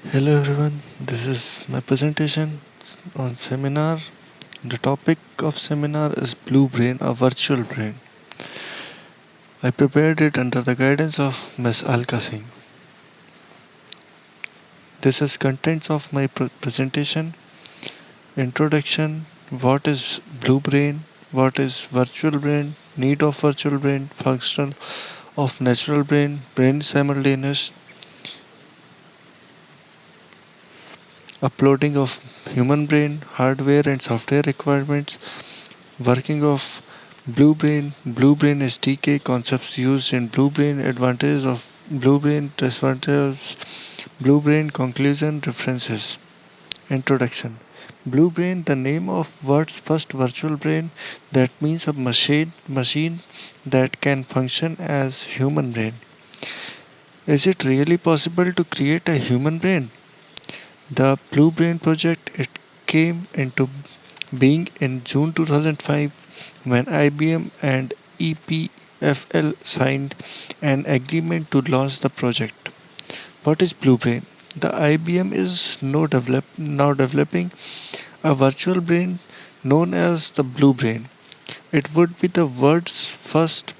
Hello everyone, this is my presentation on seminar. The topic of seminar is Blue Brain, a virtual brain. I prepared it under the guidance of Ms. Alka Singh. This is contents of my presentation. Introduction, what is Blue Brain, what is virtual brain, need of virtual brain, functional of natural brain, brain simultaneous, uploading of human brain, hardware and software requirements, working of Blue Brain SDK concepts used in Blue Brain, advantages of Blue Brain, disadvantages, Blue Brain conclusion, references. Introduction. Blue Brain, the name of world's first virtual brain, that means a machine that can function as human brain. Is it really possible to create a human brain? The Blue Brain project, it came into being in June 2005 when IBM and EPFL signed an agreement to launch the project. What is Blue Brain? The IBM is now developing a virtual brain known as the Blue Brain. It would be the world's first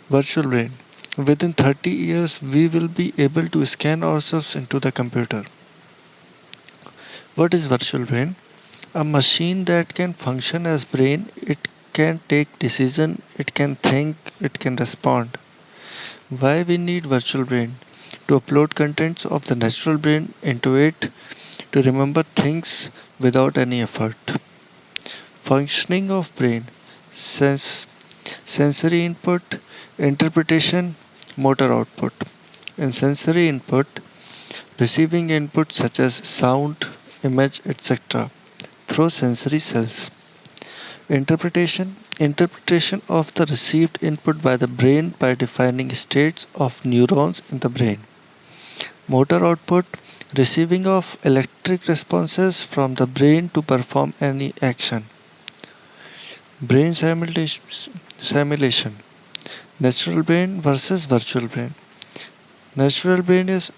virtual brain. Within 30 years, we will be able to scan ourselves into the computer. What is virtual brain? A machine that can function as brain. It can take decision, it can think, it can respond. Why we need virtual brain? To upload contents of the natural brain into it, to remember things without any effort. Functioning of brain, sense, sensory input, interpretation, motor output. In sensory input, receiving input such as sound, image, etc. through sensory cells. Interpretation of the received input by the brain by defining states of neurons in the brain. Motor output, receiving of electric responses from the brain to perform any action. Brain simulation. Natural brain versus virtual brain. Natural brain is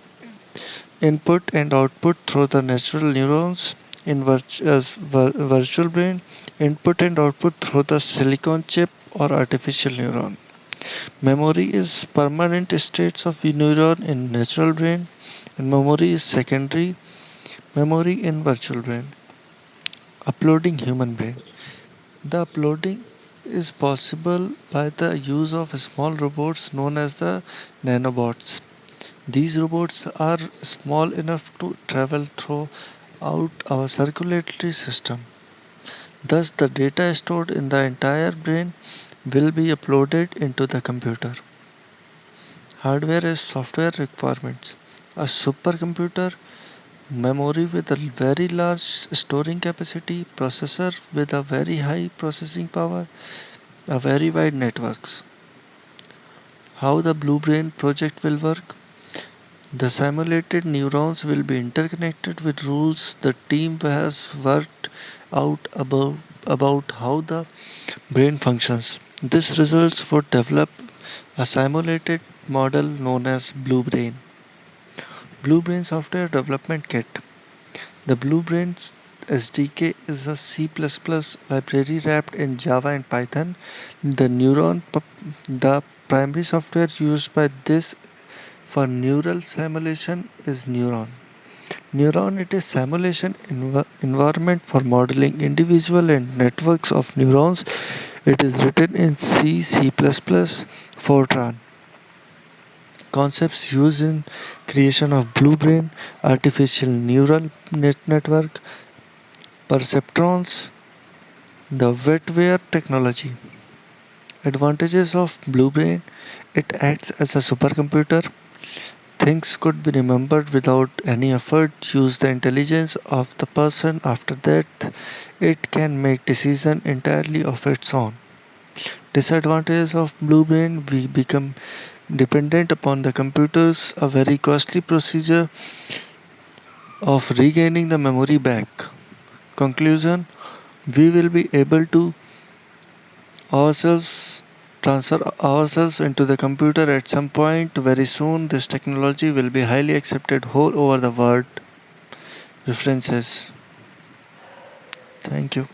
input and output through the natural neurons. In virtual brain, input and output through the silicon chip or artificial neuron. Memory is permanent states of neuron in natural brain, and memory is secondary memory in virtual brain. Uploading human brain. The uploading is possible by the use of small robots known as the nanobots. These robots are small enough to travel throughout our circulatory system. Thus, the data stored in the entire brain will be uploaded into the computer. Hardware and software requirements. A supercomputer, memory with a very large storing capacity, processor with a very high processing power, a very wide networks. How the Blue Brain project will work? The simulated neurons will be interconnected with rules the team has worked out about how the brain functions. This results would develop a simulated model known as Blue Brain. Blue Brain Software Development Kit. The Blue Brain SDK is a C++ library wrapped in Java and Python. The primary software used by this for neural simulation is Neuron. Neuron, it is simulation environment for modeling individual and networks of neurons. It is written in C++, Fortran. Concepts used in creation of Blue Brain, artificial neural network, perceptrons, the wetware technology. Advantages of Blue Brain: it acts as a supercomputer. Things could be remembered without any effort. Use the intelligence of the person after that. It can make decision entirely of its own. Disadvantages of Blue Brain: we become dependent upon the computers, a very costly procedure of regaining the memory back. Conclusion: we will be able to ourselves transfer ourselves into the computer at some point very soon. This technology will be highly accepted all over the world. references. Thank you.